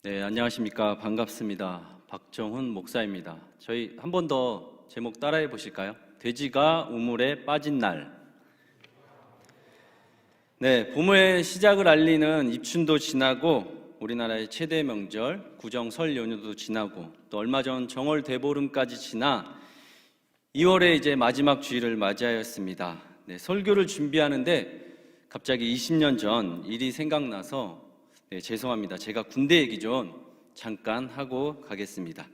네, 안녕하십니까. 반갑습니다. 박정훈 목사입니다. 저희 한 번 더 제목 따라해 보실까요? 돼지가 우물에 빠진 날. 네, 봄의 시작을 알리는 입춘도 지나고 우리나라의 최대 명절 구정 설 연휴도 지나고 또 얼마 전 정월 대보름까지 지나 2월에 이제 마지막 주일을 맞이하였습니다. 네, 설교를 준비하는데 갑자기 20년 전 일이 생각나서 죄송합니다. 제가 군대 얘기 좀 잠깐 하고 가겠습니다.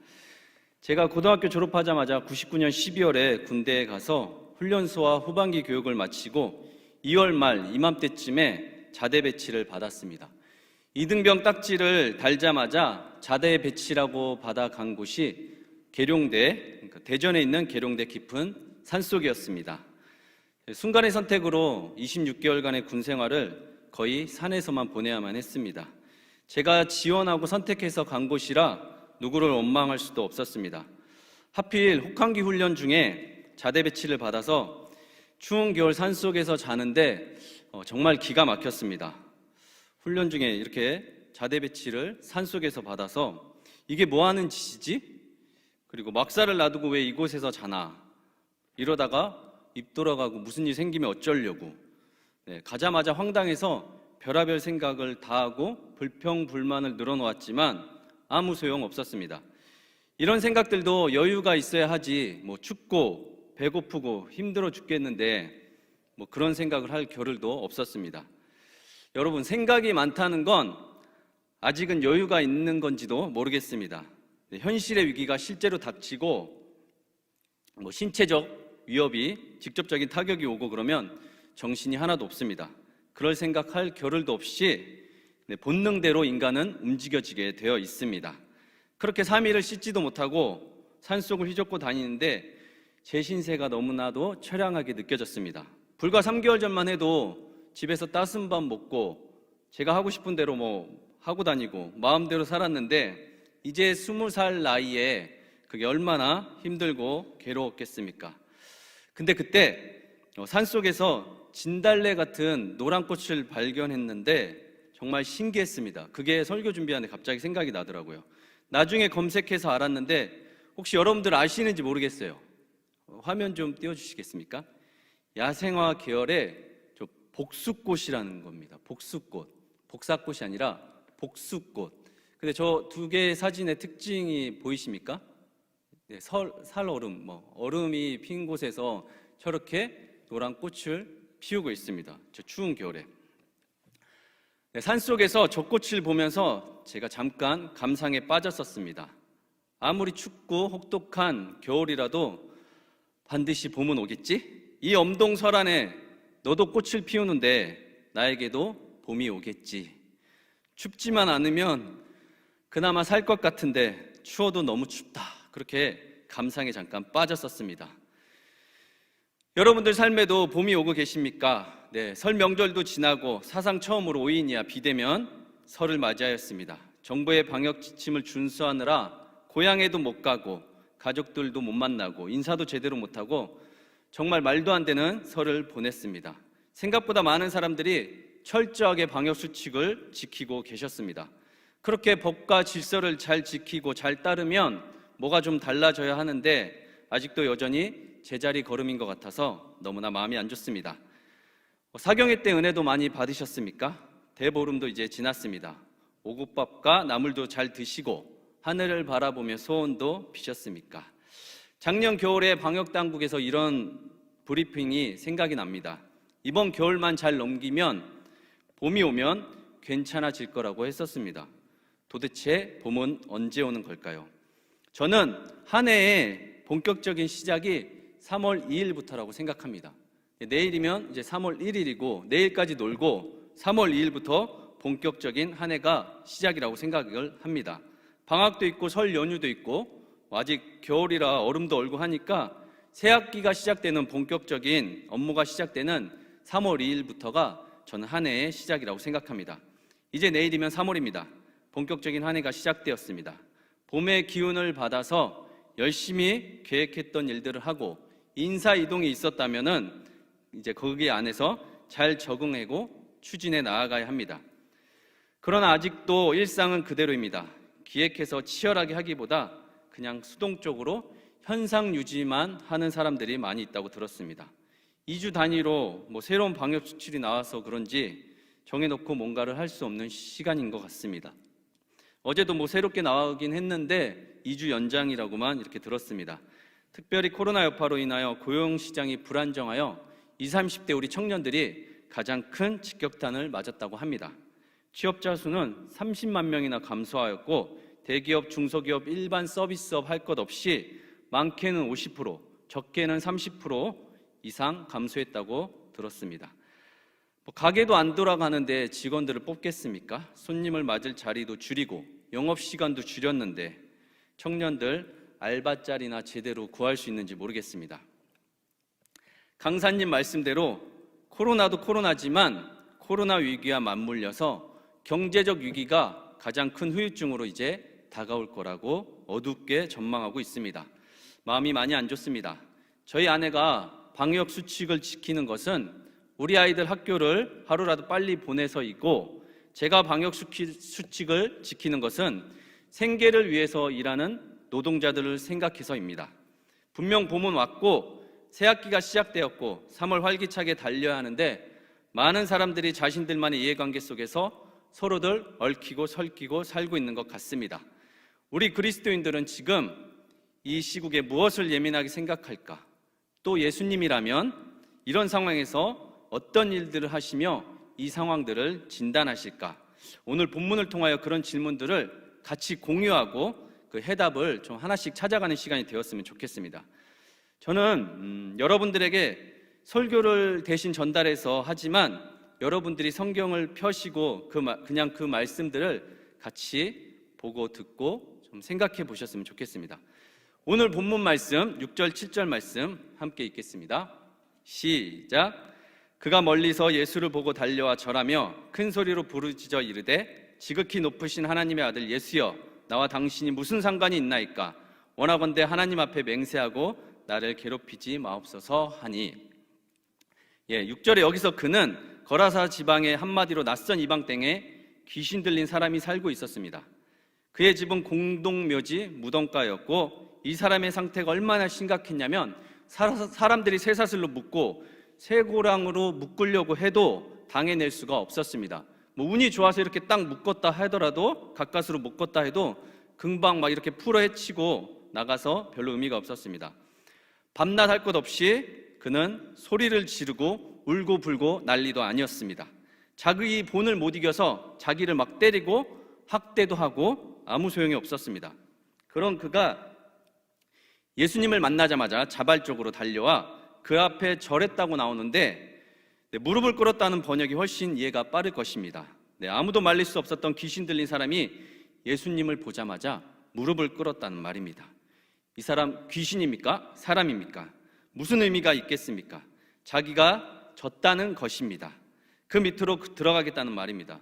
제가 고등학교 졸업하자마자 99년 12월에 군대에 가서 훈련소와 후반기 교육을 마치고 2월 말 이맘때쯤에 자대 배치를 받았습니다. 이등병 딱지를 달자마자 자대 배치라고 받아간 곳이 계룡대, 그러니까 대전에 있는 계룡대 깊은 산속이었습니다. 순간의 선택으로 26개월간의 군 생활을 거의 산에서만 보내야만 했습니다. 제가 지원하고 선택해서 간 곳이라 누구를 원망할 수도 없었습니다. 하필 혹한기 훈련 중에 자대 배치를 받아서 추운 겨울 산속에서 자는데 정말 기가 막혔습니다. 훈련 중에 이렇게 자대 배치를 산속에서 받아서 이게 뭐 하는 짓이지? 그리고 막사를 놔두고 왜 이곳에서 자나? 이러다가 입 돌아가고 무슨 일 생기면 어쩌려고. 가자마자 황당해서 별의별 생각을 다 하고 불평불만을 늘어놓았지만 아무 소용 없었습니다. 이런 생각들도 여유가 있어야 하지, 춥고 배고프고 힘들어 죽겠는데 그런 생각을 할 겨를도 없었습니다. 여러분, 생각이 많다는 건 아직은 여유가 있는 건지도 모르겠습니다. 현실의 위기가 실제로 닥치고 신체적 위협이 직접적인 타격이 오고 그러면 정신이 하나도 없습니다. 그럴 생각할 겨를도 없이 본능대로 인간은 움직여지게 되어 있습니다. 그렇게 3일을 씻지도 못하고 산속을 휘젓고 다니는데 제 신세가 너무나도 처량하게 느껴졌습니다. 불과 3개월 전만 해도 집에서 따스한 밥 먹고 제가 하고 싶은 대로 하고 다니고 마음대로 살았는데 이제 20살 나이에 그게 얼마나 힘들고 괴로웠겠습니까? 근데 그때 산속에서 진달래 같은 노란 꽃을 발견했는데 정말 신기했습니다. 그게 설교 준비하는데 갑자기 생각이 나더라고요. 나중에 검색해서 알았는데 혹시 여러분들 아시는지 모르겠어요. 화면 좀 띄워주시겠습니까? 야생화 계열의 복수꽃이라는 겁니다. 복수꽃. 복사꽃이 아니라 복수꽃. 근데 저 두 개의 사진의 특징이 보이십니까? 살얼음, 얼음이 핀 곳에서 저렇게 노란 꽃을 피우고 있습니다. 저 추운 겨울에. 산속에서 저 꽃을 보면서 제가 잠깐 감상에 빠졌었습니다. 아무리 춥고 혹독한 겨울이라도 반드시 봄은 오겠지? 이 엄동설안에 너도 꽃을 피우는데 나에게도 봄이 오겠지. 춥지만 않으면 그나마 살 것 같은데 추워도 너무 춥다. 그렇게 감상에 잠깐 빠졌었습니다. 여러분들 삶에도 봄이 오고 계십니까? 설 명절도 지나고 사상 처음으로 5인 이하 비대면 설을 맞이하였습니다. 정부의 방역 지침을 준수하느라 고향에도 못 가고 가족들도 못 만나고 인사도 제대로 못하고 정말 말도 안 되는 설을 보냈습니다. 생각보다 많은 사람들이 철저하게 방역 수칙을 지키고 계셨습니다. 그렇게 법과 질서를 잘 지키고 잘 따르면 뭐가 좀 달라져야 하는데 아직도 여전히 제자리 걸음인 것 같아서 너무나 마음이 안 좋습니다. 사경회 때 은혜도 많이 받으셨습니까? 대보름도 이제 지났습니다. 오곡밥과 나물도 잘 드시고 하늘을 바라보며 소원도 비셨습니까? 작년 겨울에 방역당국에서 이런 브리핑이 생각이 납니다. 이번 겨울만 잘 넘기면 봄이 오면 괜찮아질 거라고 했었습니다. 도대체 봄은 언제 오는 걸까요? 저는 한 해의 본격적인 시작이 3월 2일부터라고 생각합니다. 내일이면 이제 3월 1일이고 내일까지 놀고 3월 2일부터 본격적인 한 해가 시작이라고 생각을 합니다. 방학도 있고 설 연휴도 있고 아직 겨울이라 얼음도 얼고 하니까 새 학기가 시작되는 본격적인 업무가 시작되는 3월 2일부터가 저는 한 해의 시작이라고 생각합니다. 이제 내일이면 3월입니다. 본격적인 한 해가 시작되었습니다. 봄의 기운을 받아서 열심히 계획했던 일들을 하고 인사이동이 있었다면은 이제 거기 안에서 잘 적응하고 추진해 나아가야 합니다. 그러나 아직도 일상은 그대로입니다. 기획해서 치열하게 하기보다 그냥 수동적으로 현상 유지만 하는 사람들이 많이 있다고 들었습니다. 2주 단위로 새로운 방역 수칙이 나와서 그런지 정해놓고 뭔가를 할 수 없는 시간인 것 같습니다. 어제도 새롭게 나오긴 했는데 2주 연장이라고만 이렇게 들었습니다. 특별히 코로나 여파로 인하여 고용시장이 불안정하여 20, 30대 우리 청년들이 가장 큰 직격탄을 맞았다고 합니다. 취업자 수는 30만 명이나 감소하였고 대기업, 중소기업, 일반 서비스업 할 것 없이 많게는 50%, 적게는 30% 이상 감소했다고 들었습니다. 가게도 안 돌아가는데 직원들을 뽑겠습니까? 손님을 맞을 자리도 줄이고 영업시간도 줄였는데 청년들 알바자리나 제대로 구할 수 있는지 모르겠습니다. 강사님 말씀대로 코로나도 코로나지만 코로나 위기와 맞물려서 경제적 위기가 가장 큰 후유증으로 이제 다가올 거라고 어둡게 전망하고 있습니다. 마음이 많이 안 좋습니다. 저희 아내가 방역 수칙을 지키는 것은 우리 아이들 학교를 하루라도 빨리 보내서이고, 제가 방역 수칙을 지키는 것은 생계를 위해서 일하는 노동자들을 생각해서입니다. 분명 봄은 왔고 새학기가 시작되었고 3월 활기차게 달려야 하는데 많은 사람들이 자신들만의 이해관계 속에서 서로들 얽히고 설키고 살고 있는 것 같습니다. 우리 그리스도인들은 지금 이 시국에 무엇을 예민하게 생각할까? 또 예수님이라면 이런 상황에서 어떤 일들을 하시며 이 상황들을 진단하실까? 오늘 본문을 통하여 그런 질문들을 같이 공유하고 그 해답을 좀 하나씩 찾아가는 시간이 되었으면 좋겠습니다. 저는 여러분들에게 설교를 대신 전달해서 하지만 여러분들이 성경을 펴시고 그냥 그 말씀들을 같이 보고 듣고 좀 생각해 보셨으면 좋겠습니다. 오늘 본문 말씀 6절 7절 말씀 함께 읽겠습니다. 시작. 그가 멀리서 예수를 보고 달려와 절하며 큰 소리로 부르짖어 이르되 지극히 높으신 하나님의 아들 예수여, 나와 당신이 무슨 상관이 있나이까? 원하건대 하나님 앞에 맹세하고 나를 괴롭히지 마옵소서 하니. 6절에 여기서 그는 거라사 지방의 한마디로 낯선 이방 땅에 귀신 들린 사람이 살고 있었습니다. 그의 집은 공동묘지 무덤가였고 이 사람의 상태가 얼마나 심각했냐면 사람들이 쇠사슬로 묶고 쇠고랑으로 묶으려고 해도 당해낼 수가 없었습니다. 운이 좋아서 이렇게 딱 묶었다 하더라도, 가까스로 묶었다 해도 금방 막 이렇게 풀어 헤치고 나가서 별로 의미가 없었습니다. 밤낮 할 것 없이 그는 소리를 지르고 울고 불고 난리도 아니었습니다. 자기 본을 못 이겨서 자기를 막 때리고 학대도 하고 아무 소용이 없었습니다. 그런 그가 예수님을 만나자마자 자발적으로 달려와 그 앞에 절했다고 나오는데, 무릎을 꿇었다는 번역이 훨씬 이해가 빠를 것입니다. 아무도 말릴 수 없었던 귀신 들린 사람이 예수님을 보자마자 무릎을 꿇었다는 말입니다. 이 사람 귀신입니까? 사람입니까? 무슨 의미가 있겠습니까? 자기가 졌다는 것입니다. 그 밑으로 들어가겠다는 말입니다.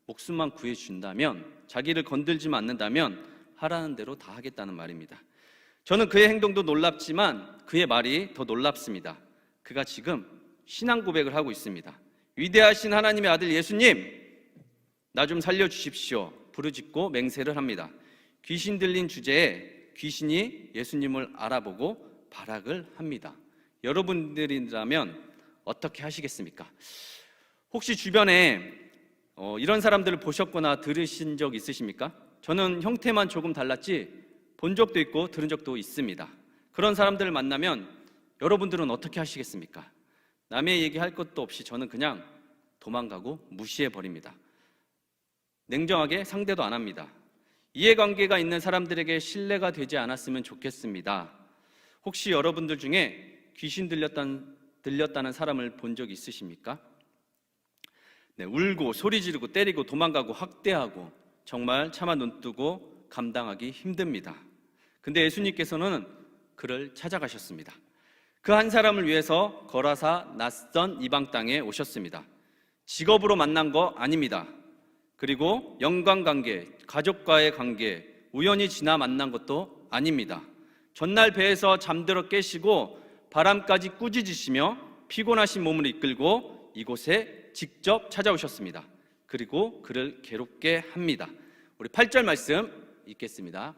목숨만 구해준다면, 자기를 건들지만 않는다면 하라는 대로 다 하겠다는 말입니다. 저는 그의 행동도 놀랍지만 그의 말이 더 놀랍습니다. 그가 지금 신앙 고백을 하고 있습니다. 위대하신 하나님의 아들 예수님, 나 좀 살려주십시오. 부르짖고 맹세를 합니다. 귀신 들린 주제에 귀신이 예수님을 알아보고 발악을 합니다. 여러분들이라면 어떻게 하시겠습니까? 혹시 주변에 이런 사람들을 보셨거나 들으신 적 있으십니까? 저는 형태만 조금 달랐지 본 적도 있고 들은 적도 있습니다. 그런 사람들을 만나면 여러분들은 어떻게 하시겠습니까? 남의 얘기할 것도 없이 저는 그냥 도망가고 무시해버립니다. 냉정하게 상대도 안 합니다. 이해관계가 있는 사람들에게 신뢰가 되지 않았으면 좋겠습니다. 혹시 여러분들 중에 귀신 들렸다는 사람을 본 적 있으십니까? 울고 소리 지르고 때리고 도망가고 학대하고 정말 차마 눈뜨고 감당하기 힘듭니다. 근데 예수님께서는 그를 찾아가셨습니다. 그 한 사람을 위해서 거라사 낯선 이방 땅에 오셨습니다. 직업으로 만난 거 아닙니다. 그리고 연관관계, 가족과의 관계, 우연히 지나 만난 것도 아닙니다. 전날 배에서 잠들어 깨시고 바람까지 꾸짖으시며 피곤하신 몸을 이끌고 이곳에 직접 찾아오셨습니다. 그리고 그를 괴롭게 합니다. 우리 8절 말씀 읽겠습니다.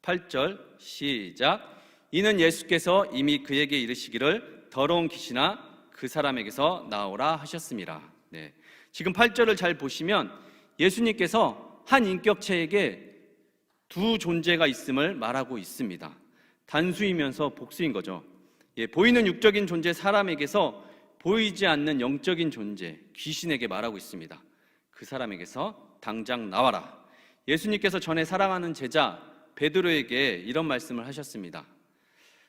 8절 시작. 이는 예수께서 이미 그에게 이르시기를 더러운 귀신아 그 사람에게서 나오라 하셨습니다. 네. 지금 8절을 잘 보시면 예수님께서 한 인격체에게 두 존재가 있음을 말하고 있습니다. 단수이면서 복수인 거죠. 보이는 육적인 존재 사람에게서 보이지 않는 영적인 존재 귀신에게 말하고 있습니다. 그 사람에게서 당장 나와라. 예수님께서 전에 사랑하는 제자 베드로에게 이런 말씀을 하셨습니다.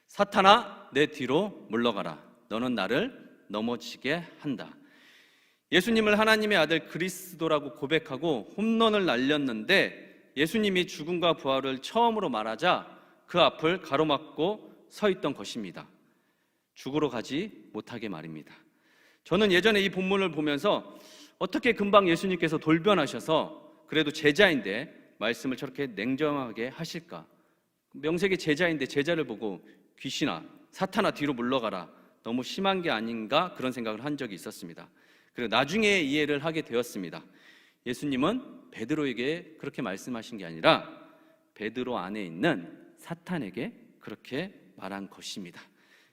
사탄아 내 뒤로 물러가라. 너는 나를 넘어지게 한다. 예수님을 하나님의 아들 그리스도라고 고백하고 홈런을 날렸는데 예수님이 죽음과 부활을 처음으로 말하자 그 앞을 가로막고 서 있던 것입니다. 죽으러 가지 못하게 말입니다. 저는 예전에 이 본문을 보면서 어떻게 금방 예수님께서 돌변하셔서 그래도 제자인데 말씀을 저렇게 냉정하게 하실까? 명색이 제자인데 제자를 보고 귀신아, 사탄아 뒤로 물러가라. 너무 심한 게 아닌가 그런 생각을 한 적이 있었습니다. 그리고 나중에 이해를 하게 되었습니다. 예수님은 베드로에게 그렇게 말씀하신 게 아니라 베드로 안에 있는 사탄에게 그렇게 말한 것입니다.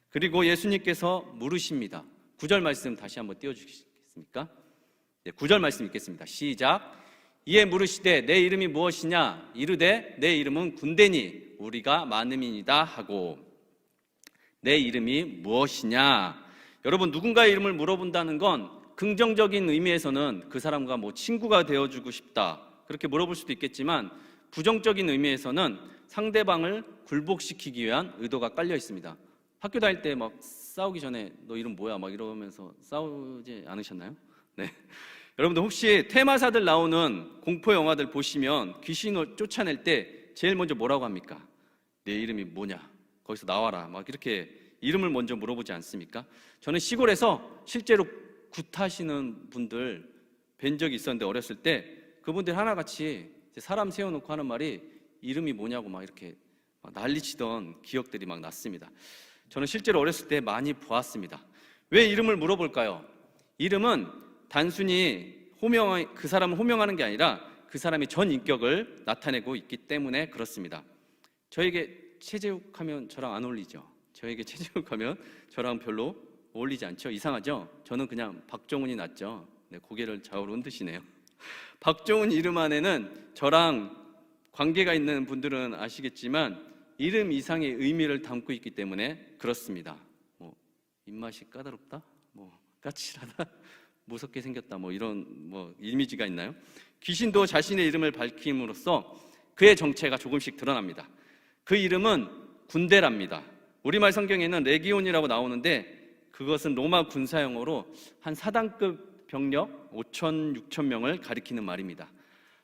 그리고 예수님께서 물으십니다. 9절 말씀 다시 한번 띄워주시겠습니까? 9절 말씀 읽겠습니다. 시작. 이에 물으시되 내 이름이 무엇이냐? 이르되 내 이름은 군대니 우리가 많음이니이다 하고. 내 이름이 무엇이냐? 여러분, 누군가의 이름을 물어본다는 건 긍정적인 의미에서는 그 사람과 친구가 되어주고 싶다 그렇게 물어볼 수도 있겠지만 부정적인 의미에서는 상대방을 굴복시키기 위한 의도가 깔려 있습니다. 학교 다닐 때 싸우기 전에 너 이름 뭐야? 이러면서 싸우지 않으셨나요? 네. 여러분들 혹시 테마사들 나오는 공포 영화들 보시면 귀신을 쫓아낼 때 제일 먼저 뭐라고 합니까? 내 이름이 뭐냐? 거기서 나와라. 이렇게 이름을 먼저 물어보지 않습니까? 저는 시골에서 실제로 굿하시는 분들 뵌 적이 있었는데 어렸을 때 그분들 하나같이 사람 세워놓고 하는 말이 이름이 뭐냐고 이렇게 난리치던 기억들이 났습니다. 저는 실제로 어렸을 때 많이 보았습니다. 왜 이름을 물어볼까요? 이름은 단순히 그 사람을 호명하는 게 아니라 그 사람의 전 인격을 나타내고 있기 때문에 그렇습니다. 저에게 최재욱 하면 저랑 안 어울리죠? 저에게 최재욱 하면 저랑 별로 어울리지 않죠? 이상하죠? 저는 그냥 박종훈이 낫죠. 네, 고개를 좌우로 흔드시네요. 박종훈 이름 안에는 저랑 관계가 있는 분들은 아시겠지만 이름 이상의 의미를 담고 있기 때문에 그렇습니다. 입맛이 까다롭다? 까칠하다? 무섭게 생겼다? 이런 이미지가 있나요? 귀신도 자신의 이름을 밝힘으로써 그의 정체가 조금씩 드러납니다. 그 이름은 군대랍니다. 우리말 성경에는 레기온이라고 나오는데 그것은 로마 군사용어로 한 사단급 병력 5천, 6천 명을 가리키는 말입니다.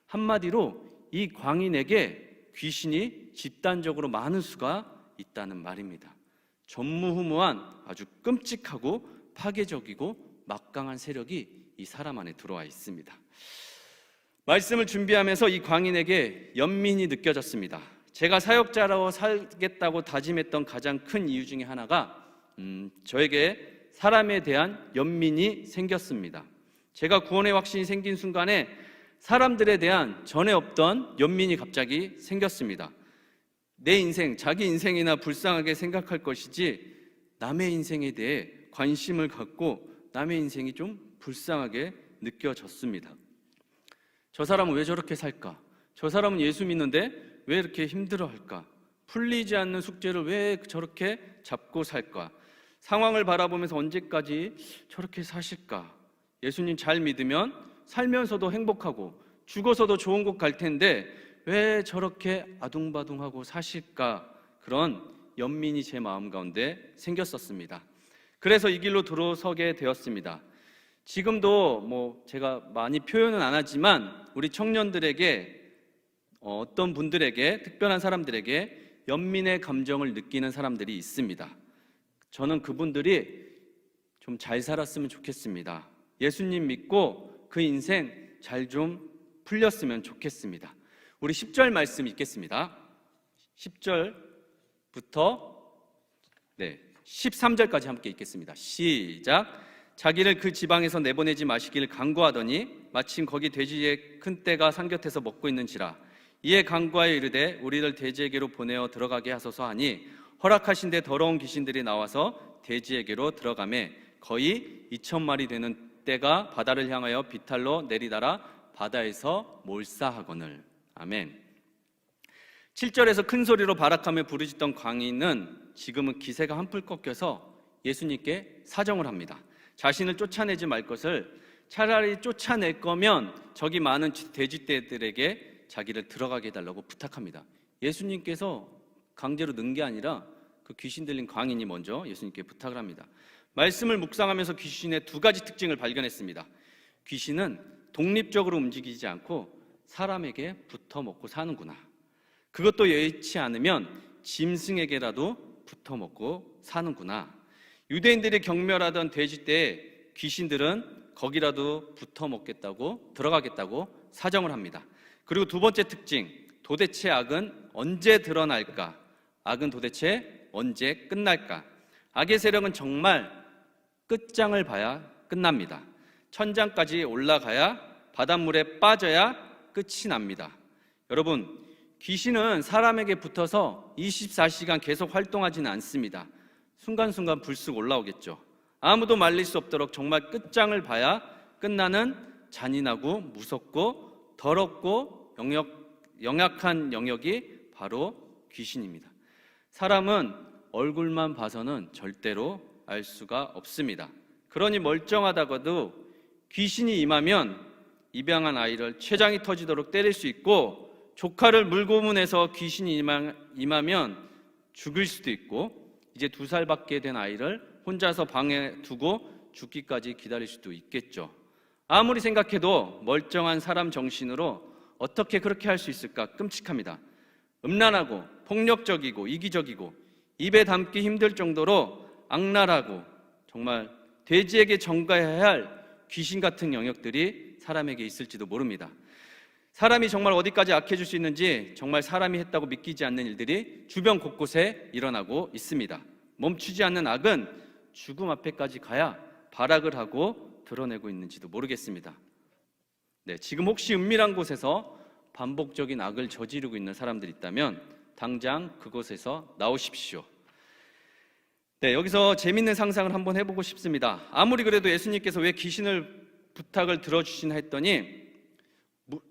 한마디로 이 광인에게 귀신이 집단적으로 많은 수가 있다는 말입니다. 전무후무한 아주 끔찍하고 파괴적이고 막강한 세력이 이 사람 안에 들어와 있습니다. 말씀을 준비하면서 이 광인에게 연민이 느껴졌습니다. 제가 사역자로 살겠다고 다짐했던 가장 큰 이유 중에 하나가 저에게 사람에 대한 연민이 생겼습니다. 제가 구원의 확신이 생긴 순간에 사람들에 대한 전에 없던 연민이 갑자기 생겼습니다. 내 인생, 자기 인생이나 불쌍하게 생각할 것이지 남의 인생에 대해 관심을 갖고 남의 인생이 좀 불쌍하게 느껴졌습니다. 저 사람은 왜 저렇게 살까? 저 사람은 예수 믿는데 왜 이렇게 힘들어할까? 풀리지 않는 숙제를 왜 저렇게 잡고 살까? 상황을 바라보면서 언제까지 저렇게 사실까? 예수님 잘 믿으면 살면서도 행복하고 죽어서도 좋은 곳 갈 텐데 왜 저렇게 아둥바둥하고 사실까? 그런 연민이 제 마음 가운데 생겼었습니다. 그래서 이 길로 들어서게 되었습니다. 지금도 제가 많이 표현은 안 하지만 우리 청년들에게 어떤 분들에게 특별한 사람들에게 연민의 감정을 느끼는 사람들이 있습니다. 저는 그분들이 좀 잘 살았으면 좋겠습니다. 예수님 믿고 그 인생 잘 좀 풀렸으면 좋겠습니다. 우리 10절 말씀 읽겠습니다. 10절부터 13절까지 함께 읽겠습니다. 시작. 자기를 그 지방에서 내보내지 마시기를 간구하더니 마침 거기 돼지의 큰 떼가 산곁에서 먹고 있는지라. 이에 간구하여 이르되 우리를 돼지에게로 보내어 들어가게 하소서 하니 허락하신데 더러운 귀신들이 나와서 돼지에게로 들어가매 거의 2,000마리 되는 떼가 바다를 향하여 비탈로 내리다라 바다에서 몰사하거늘. 아멘. 7절에서 큰 소리로 발악하며 부르짖던 광인은 지금은 기세가 한풀 꺾여서 예수님께 사정을 합니다. 자신을 쫓아내지 말 것을, 차라리 쫓아낼 거면 저기 많은 돼지떼들에게 자기를 들어가게 해달라고 부탁합니다. 예수님께서 강제로 넣은 게 아니라 그 귀신 들린 광인이 먼저 예수님께 부탁을 합니다. 말씀을 묵상하면서 귀신의 두 가지 특징을 발견했습니다. 귀신은 독립적으로 움직이지 않고 사람에게 붙어 먹고 사는구나. 그것도 여의치 않으면 짐승에게라도 붙어 먹고 사는구나. 유대인들이 경멸하던 돼지떼에 귀신들은 거기라도 붙어 먹겠다고, 들어가겠다고 사정을 합니다. 그리고 두 번째 특징, 도대체 악은 언제 드러날까? 악은 도대체 언제 끝날까? 악의 세력은 정말 끝장을 봐야 끝납니다. 천장까지 올라가야, 바닷물에 빠져야 끝이 납니다. 여러분, 귀신은 사람에게 붙어서 24시간 계속 활동하지는 않습니다. 순간순간 불쑥 올라오겠죠. 아무도 말릴 수 없도록 정말 끝장을 봐야 끝나는 잔인하고 무섭고 더럽고 영약한 영역이 바로 귀신입니다. 사람은 얼굴만 봐서는 절대로 알 수가 없습니다. 그러니 멀쩡하다가도 귀신이 임하면 입양한 아이를 췌장이 터지도록 때릴 수 있고, 조카를 물고문해서 귀신이 임하면 죽일 수도 있고, 이제 2살밖에 된 아이를 혼자서 방에 두고 죽기까지 기다릴 수도 있겠죠. 아무리 생각해도 멀쩡한 사람 정신으로 어떻게 그렇게 할 수 있을까 끔찍합니다. 음란하고 폭력적이고 이기적이고 입에 담기 힘들 정도로 악랄하고 정말 돼지에게 전가해야 할 귀신 같은 영역들이 사람에게 있을지도 모릅니다. 사람이 정말 어디까지 악해질 수 있는지 정말 사람이 했다고 믿기지 않는 일들이 주변 곳곳에 일어나고 있습니다. 멈추지 않는 악은 죽음 앞에까지 가야 발악을 하고 드러내고 있는지도 모르겠습니다. 네, 지금 혹시 은밀한 곳에서 반복적인 악을 저지르고 있는 사람들이 있다면 당장 그곳에서 나오십시오. 네, 여기서 재밌는 상상을 한번 해보고 싶습니다. 아무리 그래도 예수님께서 왜 귀신을 부탁을 들어주시나 했더니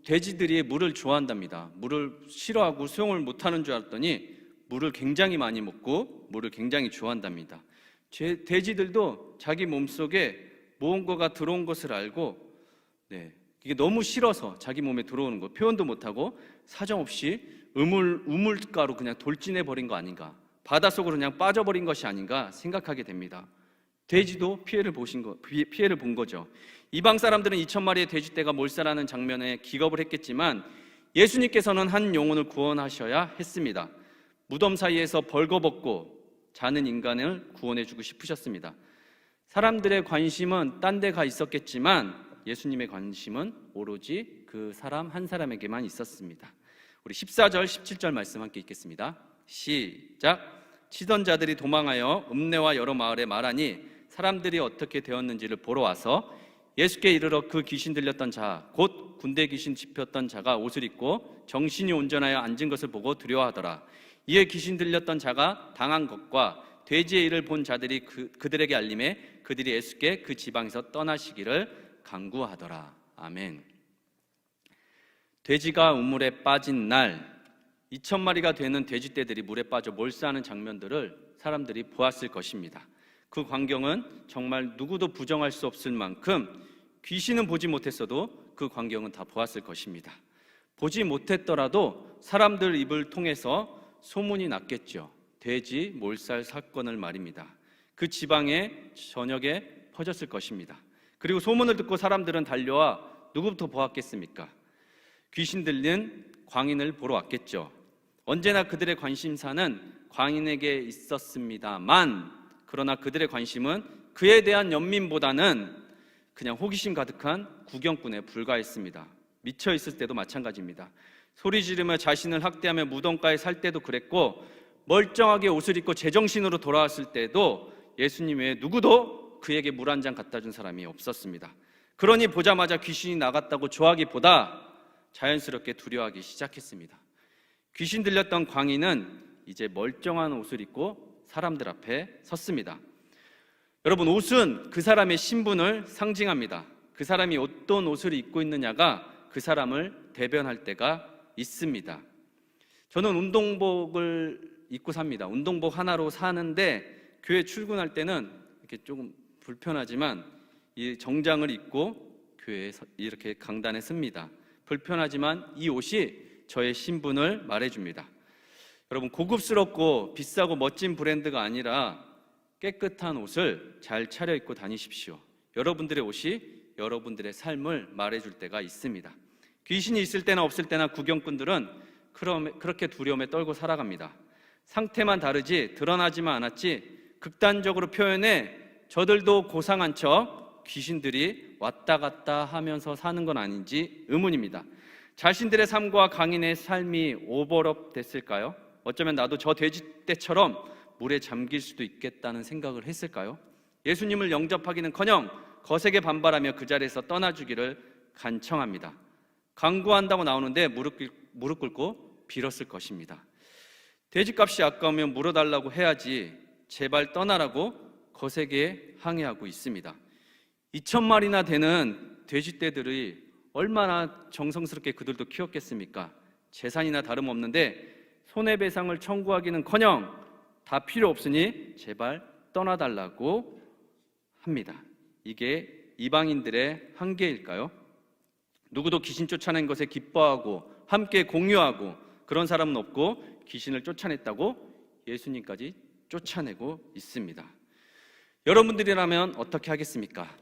돼지들이 물을 좋아한답니다. 물을 싫어하고 수용을 못하는 줄 알았더니 물을 굉장히 많이 먹고 물을 굉장히 좋아한답니다. 돼지들도 자기 몸속에 무언가가 들어온 것을 알고, 이게 너무 싫어서 자기 몸에 들어오는 거 표현도 못하고 사정없이 우물가로 그냥 돌진해 버린 거 아닌가, 바닷속으로 그냥 빠져버린 것이 아닌가 생각하게 됩니다. 돼지도 피해를 본 거죠. 이방 사람들은 2,000마리의 돼지떼가 몰살하는 장면에 기겁을 했겠지만 예수님께서는 한 영혼을 구원하셔야 했습니다. 무덤 사이에서 벌거벗고 자는 인간을 구원해주고 싶으셨습니다. 사람들의 관심은 딴 데 가 있었겠지만 예수님의 관심은 오로지 그 사람 한 사람에게만 있었습니다. 우리 14절, 17절 말씀 함께 읽겠습니다. 시작. 치던 자들이 도망하여 읍내와 여러 마을에 말하니 사람들이 어떻게 되었는지를 보러 와서 예수께 이르러 그 귀신 들렸던 자, 곧 군대 귀신 집혔던 자가 옷을 입고 정신이 온전하여 앉은 것을 보고 두려워하더라. 이에 귀신 들렸던 자가 당한 것과 돼지의 일을 본 자들이 그들에게 알림해 그들이 예수께 그 지방에서 떠나시기를 간구하더라. 아멘. 돼지가 우물에 빠진 날 2,000마리가 되는 돼지떼들이 물에 빠져 몰사하는 장면들을 사람들이 보았을 것입니다. 그 광경은 정말 누구도 부정할 수 없을 만큼 귀신은 보지 못했어도 그 광경은 다 보았을 것입니다. 보지 못했더라도 사람들 입을 통해서 소문이 났겠죠. 돼지 몰살 사건을 말입니다. 그 지방에 저녁에 퍼졌을 것입니다. 그리고 소문을 듣고 사람들은 달려와 누구부터 보았겠습니까? 귀신 들린 광인을 보러 왔겠죠. 언제나 그들의 관심사는 광인에게 있었습니다만, 그러나 그들의 관심은 그에 대한 연민보다는 그냥 호기심 가득한 구경꾼에 불과했습니다. 미쳐 있을 때도 마찬가지입니다. 소리 지르며 자신을 학대하며 무덤가에 살 때도 그랬고, 멀쩡하게 옷을 입고 제정신으로 돌아왔을 때도 예수님 외에 누구도 번도 그에게 물 한 잔 갖다 준 사람이 없었습니다. 그러니 보자마자 귀신이 나갔다고 좋아하기보다 자연스럽게 두려워하기 시작했습니다. 귀신 들렸던 광인은 이제 멀쩡한 옷을 입고 사람들 앞에 섰습니다. 여러분, 옷은 그 사람의 신분을 상징합니다. 그 사람이 어떤 옷을 입고 있느냐가 그 사람을 대변할 때가 있습니다. 저는 운동복을 입고 삽니다. 운동복 하나로 사는데 교회 출근할 때는 이렇게 조금 불편하지만 이 정장을 입고 교회에 이렇게 강단에 섭니다. 불편하지만 이 옷이 저의 신분을 말해줍니다. 여러분, 고급스럽고 비싸고 멋진 브랜드가 아니라 깨끗한 옷을 잘 차려입고 다니십시오. 여러분들의 옷이 여러분들의 삶을 말해줄 때가 있습니다. 귀신이 있을 때나 없을 때나 구경꾼들은 그렇게 두려움에 떨고 살아갑니다. 상태만 다르지 드러나지만 않았지 극단적으로 표현해 저들도 고상한 척 귀신들이 왔다 갔다 하면서 사는 건 아닌지 의문입니다. 자신들의 삶과 강인의 삶이 오버랩 됐을까요? 어쩌면 나도 저 돼지떼처럼 물에 잠길 수도 있겠다는 생각을 했을까요? 예수님을 영접하기는커녕 거세게 반발하며 그 자리에서 떠나주기를 간청합니다. 강구한다고 나오는데 무릎 꿇고 빌었을 것입니다. 돼지값이 아까우면 물어달라고 해야지 제발 떠나라고 거세게 항의하고 있습니다. 2,000마리나 되는 돼지떼들이 얼마나 정성스럽게 그들도 키웠겠습니까? 재산이나 다름없는데 손해배상을 청구하기는커녕 다 필요 없으니 제발 떠나달라고 합니다. 이게 이방인들의 한계일까요? 누구도 귀신 쫓아낸 것에 기뻐하고 함께 공유하고 그런 사람은 없고 귀신을 쫓아냈다고 예수님까지 쫓아내고 있습니다. 여러분들이라면 어떻게 하겠습니까?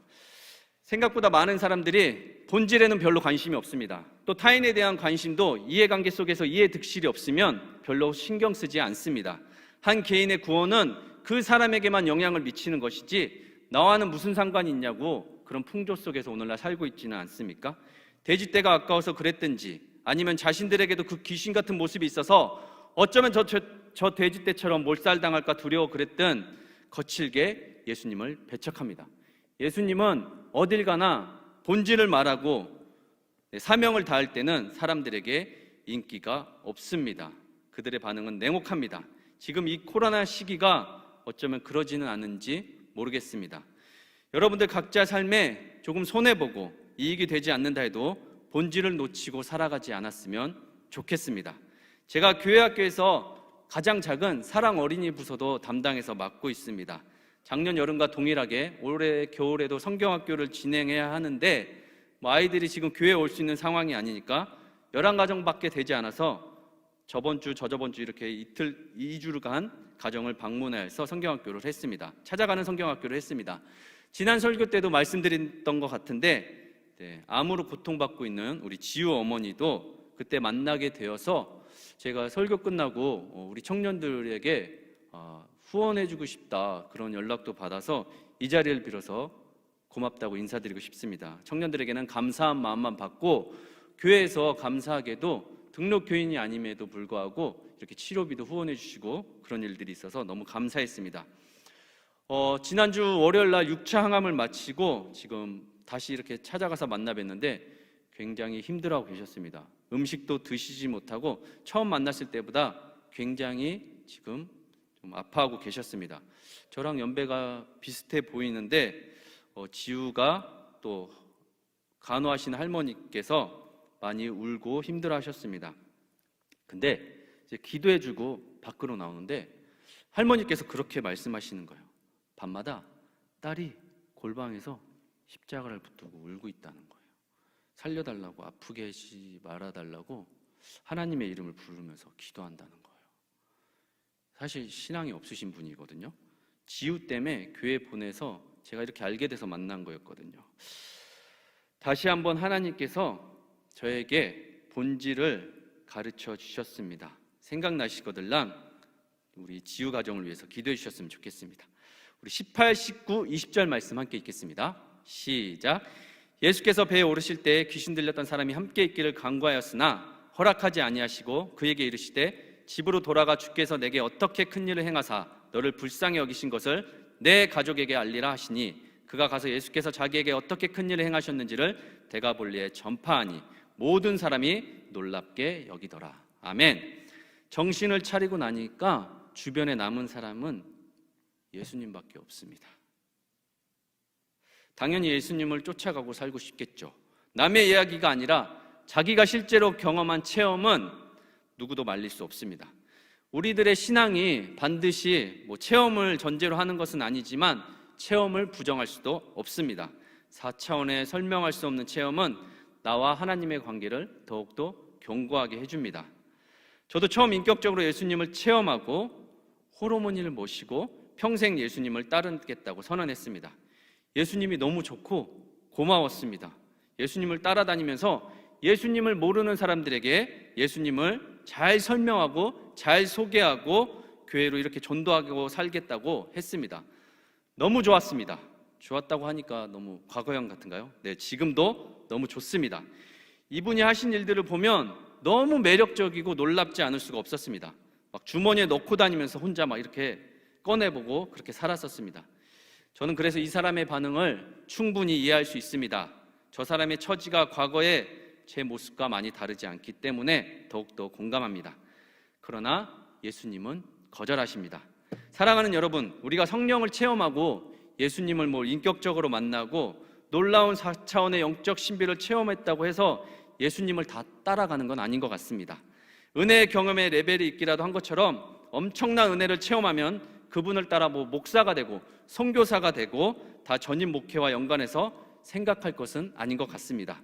생각보다 많은 사람들이 본질에는 별로 관심이 없습니다. 또 타인에 대한 관심도 이해관계 속에서 이해득실이 없으면 별로 신경 쓰지 않습니다. 한 개인의 구원은 그 사람에게만 영향을 미치는 것이지 나와는 무슨 상관이 있냐고 그런 풍조 속에서 오늘날 살고 있지는 않습니까? 돼지떼가 아까워서 그랬든지 아니면 자신들에게도 그 귀신 같은 모습이 있어서 어쩌면 저 돼지떼처럼 몰살당할까 두려워 그랬든 거칠게 예수님을 배척합니다. 예수님은 어딜 가나 본질을 말하고 사명을 다할 때는 사람들에게 인기가 없습니다. 그들의 반응은 냉혹합니다. 지금 이 코로나 시기가 어쩌면 그러지는 않은지 모르겠습니다. 여러분들 각자 삶에 조금 손해보고 이익이 되지 않는다 해도 본질을 놓치고 살아가지 않았으면 좋겠습니다. 제가 교회 학교에서 가장 작은 사랑 어린이 부서도 담당해서 맡고 있습니다. 작년 여름과 동일하게 올해 겨울에도 성경학교를 진행해야 하는데 아이들이 지금 교회에 올 수 있는 상황이 아니니까 11가정밖에 되지 않아서 저번 주, 저저번 주 이렇게 2주간 가정을 방문해서 성경학교를 했습니다. 찾아가는 성경학교를 했습니다. 지난 설교 때도 말씀드렸던 것 같은데 암으로 고통받고 있는 우리 지우 어머니도 그때 만나게 되어서 제가 설교 끝나고 우리 청년들에게 후원해주고 싶다 그런 연락도 받아서 이 자리를 빌어서 고맙다고 인사드리고 싶습니다. 청년들에게는 감사한 마음만 받고 교회에서 감사하게도 등록 교인이 아님에도 불구하고 이렇게 치료비도 후원해 주시고 그런 일들이 있어서 너무 감사했습니다. 지난주 월요일 날 6차 항암을 마치고 지금 다시 이렇게 찾아가서 만나 뵀는데 굉장히 힘들어하고 계셨습니다. 음식도 드시지 못하고 처음 만났을 때보다 굉장히 지금 좀 아파하고 계셨습니다. 저랑 연배가 비슷해 보이는데 지우가 또 간호하시는 할머니께서 많이 울고 힘들어하셨습니다. 근데 이제 기도해주고 밖으로 나오는데 할머니께서 그렇게 말씀하시는 거예요. 밤마다 딸이 골방에서 십자가를 붙들고 울고 있다는 거예요. 살려달라고, 아프게 하지 말아달라고 하나님의 이름을 부르면서 기도한다는 거예요. 사실 신앙이 없으신 분이거든요. 지우 때문에 교회 보내서 제가 이렇게 알게 돼서 만난 거였거든요. 다시 한번 하나님께서 저에게 본질을 가르쳐 주셨습니다. 생각나시거들랑 우리 지우 가정을 위해서 기도해 주셨으면 좋겠습니다. 우리 18, 19, 20절 말씀 함께 읽겠습니다. 시작. 예수께서 배에 오르실 때 귀신 들렸던 사람이 함께 있기를 간구하였으나 허락하지 아니하시고 그에게 이르시되 집으로 돌아가 주께서 내게 어떻게 큰 일을 행하사 너를 불쌍히 여기신 것을 내 가족에게 알리라 하시니 그가 가서 예수께서 자기에게 어떻게 큰 일을 행하셨는지를 데가볼리에 전파하니 모든 사람이 놀랍게 여기더라. 아멘. 정신을 차리고 나니까 주변에 남은 사람은 예수님밖에 없습니다. 당연히 예수님을 쫓아가고 살고 싶겠죠. 남의 이야기가 아니라 자기가 실제로 경험한 체험은 누구도 말릴 수 없습니다. 우리들의 신앙이 반드시 체험을 전제로 하는 것은 아니지만 체험을 부정할 수도 없습니다. 4차원의 설명할 수 없는 체험은 나와 하나님의 관계를 더욱더 견고하게 해줍니다. 저도 처음 인격적으로 예수님을 체험하고 호르몬이를 모시고 평생 예수님을 따르겠다고 선언했습니다. 예수님이 너무 좋고 고마웠습니다. 예수님을 따라다니면서 예수님을 모르는 사람들에게 예수님을 잘 설명하고 잘 소개하고 교회로 이렇게 전도하고 살겠다고 했습니다. 너무 좋았습니다. 좋았다고 하니까 너무 과거형 같은가요? 네, 지금도 너무 좋습니다. 이분이 하신 일들을 보면 너무 매력적이고 놀랍지 않을 수가 없었습니다. 막 주머니에 넣고 다니면서 혼자 막 이렇게 꺼내보고 그렇게 살았었습니다. 저는 그래서 이 사람의 반응을 충분히 이해할 수 있습니다. 저 사람의 처지가 과거에 제 모습과 많이 다르지 않기 때문에 더욱더 공감합니다. 그러나 예수님은 거절하십니다. 사랑하는 여러분, 우리가 성령을 체험하고 예수님을 인격적으로 만나고 놀라운 4차원의 영적 신비를 체험했다고 해서 예수님을 다 따라가는 건 아닌 것 같습니다. 은혜의 경험의 레벨이 있기라도 한 것처럼 엄청난 은혜를 체험하면 그분을 따라 목사가 되고 선교사가 되고 다 전임 목회와 연관해서 생각할 것은 아닌 것 같습니다.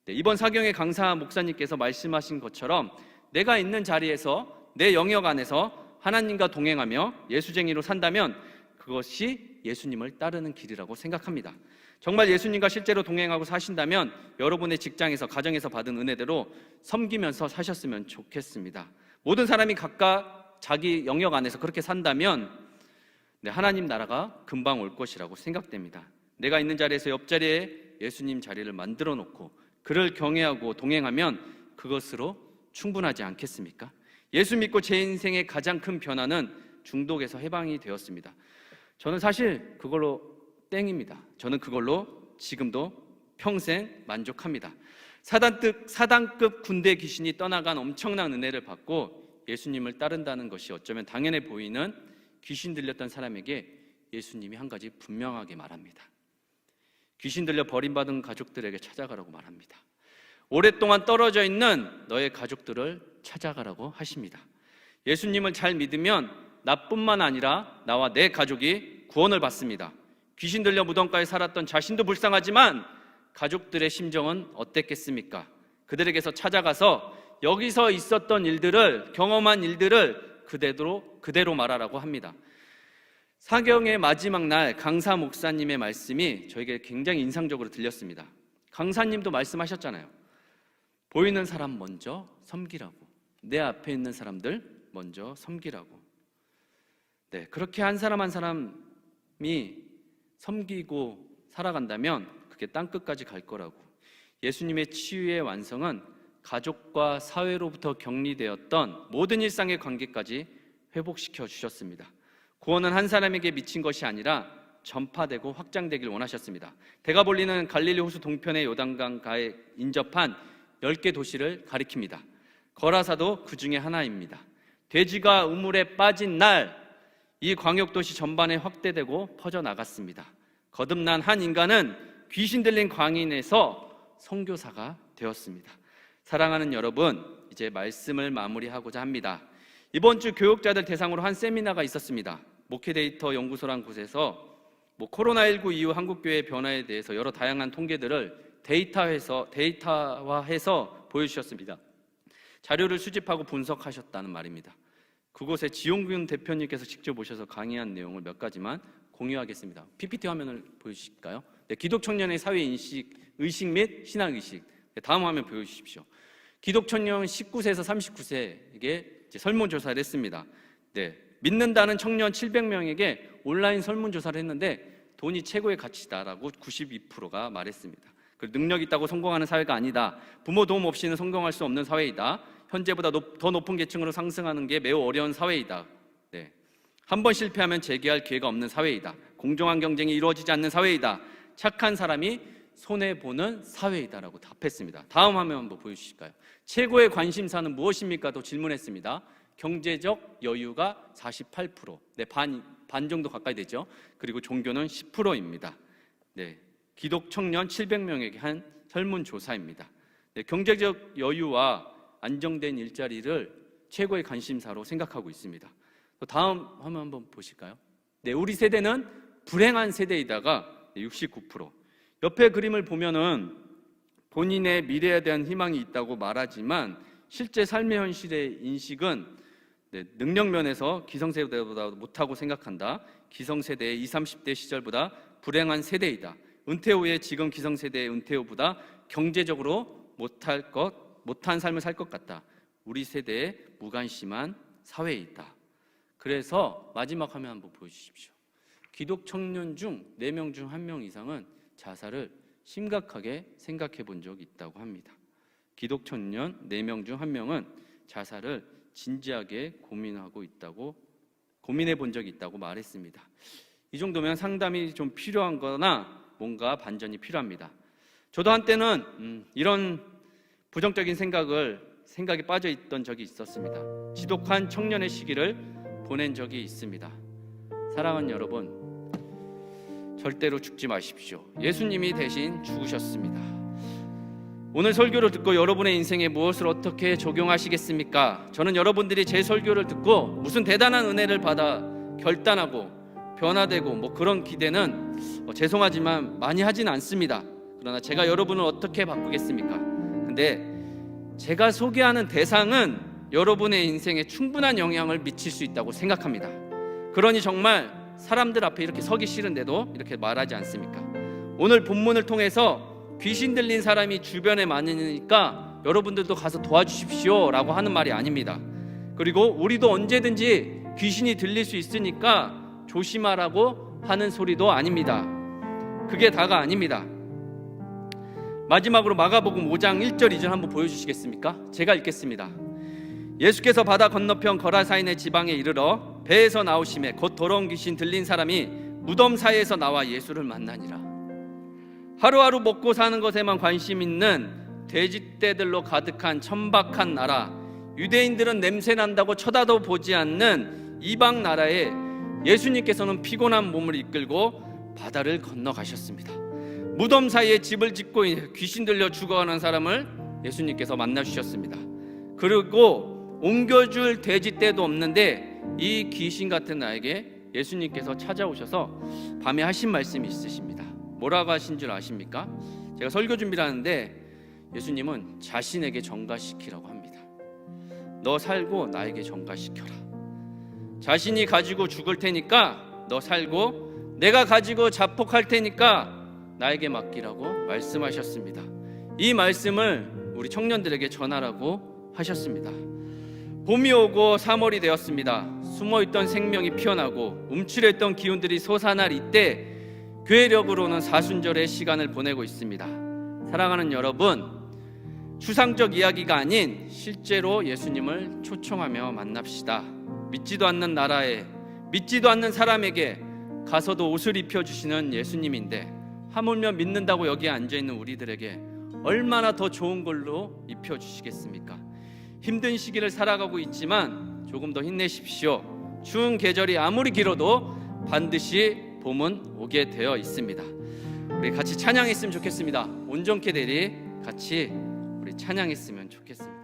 네, 이번 사경의 강사 목사님께서 말씀하신 것처럼 내가 있는 자리에서 내 영역 안에서 하나님과 동행하며 예수쟁이로 산다면 그것이 예수님을 따르는 길이라고 생각합니다. 정말 예수님과 실제로 동행하고 사신다면 여러분의 직장에서 가정에서 받은 은혜대로 섬기면서 사셨으면 좋겠습니다. 모든 사람이 각각 자기 영역 안에서 그렇게 산다면 하나님 나라가 금방 올 것이라고 생각됩니다. 내가 있는 자리에서 옆자리에 예수님 자리를 만들어 놓고 그를 경외하고 동행하면 그것으로 충분하지 않겠습니까? 예수 믿고 제 인생의 가장 큰 변화는 중독에서 해방이 되었습니다. 저는 사실 그걸로 땡입니다. 저는 그걸로 지금도 평생 만족합니다. 사단급 군대 귀신이 떠나간 엄청난 은혜를 받고 예수님을 따른다는 것이 어쩌면 당연해 보이는 귀신 들렸던 사람에게 예수님이 한 가지 분명하게 말합니다. 귀신 들려 버림받은 가족들에게 찾아가라고 말합니다. 오랫동안 떨어져 있는 너의 가족들을 찾아가라고 하십니다. 예수님을 잘 믿으면 나뿐만 아니라 나와 내 가족이 구원을 받습니다. 귀신 들려 무덤가에 살았던 자신도 불쌍하지만 가족들의 심정은 어땠겠습니까? 그들에게서 찾아가서 여기서 있었던 일들을, 경험한 일들을 그대로 말하라고 합니다. 사경의 마지막 날 강사 목사님의 말씀이 저에게 굉장히 인상적으로 들렸습니다. 강사님도 말씀하셨잖아요. 보이는 사람 먼저 섬기라고. 내 앞에 있는 사람들 먼저 섬기라고. 네, 그렇게 한 사람 한 사람이 섬기고 살아간다면 그게 땅끝까지 갈 거라고. 예수님의 치유의 완성은 가족과 사회로부터 격리되었던 모든 일상의 관계까지 회복시켜 주셨습니다. 구원은 한 사람에게 미친 것이 아니라 전파되고 확장되길 원하셨습니다. 데가볼리는 갈릴리 호수 동편의 요단강가에 인접한 10개 도시를 가리킵니다. 거라사도 그 중에 하나입니다. 돼지가 우물에 빠진 날 이 광역도시 전반에 확대되고 퍼져나갔습니다. 거듭난 한 인간은 귀신 들린 광인에서 선교사가 되었습니다. 사랑하는 여러분, 이제 말씀을 마무리하고자 합니다. 이번 주 교육자들 대상으로 한 세미나가 있었습니다. 목회데이터 연구소란 곳에서 코로나19 이후 한국교회의 변화에 대해서 여러 다양한 통계들을 데이터화해서 보여주셨습니다. 자료를 수집하고 분석하셨다는 말입니다. 그곳에 지용균 대표님께서 직접 오셔서 강의한 내용을 몇 가지만 공유하겠습니다. PPT 화면을 보여주실까요? 네, 기독청년의 사회인식, 의식 및 신앙의식. 네, 다음 화면 보여주십시오. 기독청년 19세에서 39세에게 설문조사를 했습니다. 네, 믿는다는 청년 700명에게 온라인 설문조사를 했는데 돈이 최고의 가치다라고 92%가 말했습니다. 능력 있다고 성공하는 사회가 아니다. 부모 도움 없이는 성공할 수 없는 사회이다. 현재보다 더 높은 계층으로 상승하는 게 매우 어려운 사회이다. 네. 한 번 실패하면 재기할 기회가 없는 사회이다. 공정한 경쟁이 이루어지지 않는 사회이다. 착한 사람이 손해보는 사회이다라고 답했습니다. 다음 화면 한번 보여주실까요? 최고의 관심사는 무엇입니까? 또 질문했습니다. 경제적 여유가 48%, 네, 반 정도 가까이 되죠. 그리고 종교는 10%입니다. 네, 기독 청년 700명에게 한 설문조사입니다. 네, 경제적 여유와 안정된 일자리를 최고의 관심사로 생각하고 있습니다. 또 다음 화면 한번 보실까요? 네, 우리 세대는 불행한 세대이다가 69%. 옆에 그림을 보면은 본인의 미래에 대한 희망이 있다고 말하지만 실제 삶의 현실의 인식은 능력 면에서 기성세대보다 못하고 생각한다. 기성세대의 20, 30대 시절보다 불행한 세대이다. 은퇴 후에 지금 기성세대의 은퇴 후보다 경제적으로 못한 삶을 살 것 같다. 우리 세대의 무관심한 사회에 있다. 그래서 마지막 화면 한번 보여주십시오. 기독 청년 중 4명 중 1명 이상은 자살을 심각하게 생각해 본 적이 있다고 합니다. 기독 청년 4명 중 1명은 자살을 진지하게 고민해 본 적이 있다고 말했습니다. 이 정도면 상담이 좀 필요한 거나 뭔가 반전이 필요합니다. 저도 한때는 이런 부정적인 생각에 빠져 있던 적이 있었습니다. 지독한 청년의 시기를 보낸 적이 있습니다. 사랑하는 여러분, 절대로 죽지 마십시오. 예수님이 대신 죽으셨습니다. 오늘 설교를 듣고 여러분의 인생에 무엇을 어떻게 적용하시겠습니까? 저는 여러분들이 제 설교를 듣고 무슨 대단한 은혜를 받아 결단하고 변화되고 그런 기대는 죄송하지만 많이 하진 않습니다. 그러나 제가 여러분을 어떻게 바꾸겠습니까? 근데 제가 소개하는 대상은 여러분의 인생에 충분한 영향을 미칠 수 있다고 생각합니다. 그러니 정말 사람들 앞에 이렇게 서기 싫은데도 이렇게 말하지 않습니까? 오늘 본문을 통해서 귀신 들린 사람이 주변에 많으니까 여러분들도 가서 도와주십시오 라고 하는 말이 아닙니다. 그리고 우리도 언제든지 귀신이 들릴 수 있으니까 조심하라고 하는 소리도 아닙니다. 그게 다가 아닙니다. 마지막으로 마가복음 5장 1절 2절 한번 보여주시겠습니까? 제가 읽겠습니다. 예수께서 바다 건너편 거라사인의 지방에 이르러 배에서 나오심에 곧 더러운 귀신 들린 사람이 무덤 사이에서 나와 예수를 만나니라. 하루하루 먹고 사는 것에만 관심 있는 돼지떼들로 가득한 천박한 나라, 유대인들은 냄새 난다고 쳐다도 보지 않는 이방 나라에 예수님께서는 피곤한 몸을 이끌고 바다를 건너가셨습니다. 무덤 사이에 집을 짓고 귀신 들려 죽어가는 사람을 예수님께서 만나주셨습니다. 그리고 옮겨줄 돼지떼도 없는데 이 귀신 같은 나에게 예수님께서 찾아오셔서 밤에 하신 말씀이 있으십니다. 뭐라고 하신 줄 아십니까? 제가 설교 준비를 하는데 예수님은 자신에게 전가시키라고 합니다. 너 살고 나에게 전가시켜라. 자신이 가지고 죽을 테니까 너 살고, 내가 가지고 자폭할 테니까 나에게 맡기라고 말씀하셨습니다. 이 말씀을 우리 청년들에게 전하라고 하셨습니다. 봄이 오고 3월이 되었습니다. 숨어있던 생명이 피어나고 움츠렸던 기운들이 솟아날 이때 교회력으로는 사순절의 시간을 보내고 있습니다. 사랑하는 여러분, 추상적 이야기가 아닌 실제로 예수님을 초청하며 만납시다. 믿지도 않는 나라에, 믿지도 않는 사람에게 가서도 옷을 입혀주시는 예수님인데 하물며 믿는다고 여기에 앉아있는 우리들에게 얼마나 더 좋은 걸로 입혀주시겠습니까? 힘든 시기를 살아가고 있지만 조금 더 힘내십시오. 추운 계절이 아무리 길어도 반드시 봄은 오게 되어 있습니다. 우리 같이 찬양했으면 좋겠습니다. 온전케 되리 같이 우리 찬양했으면 좋겠습니다.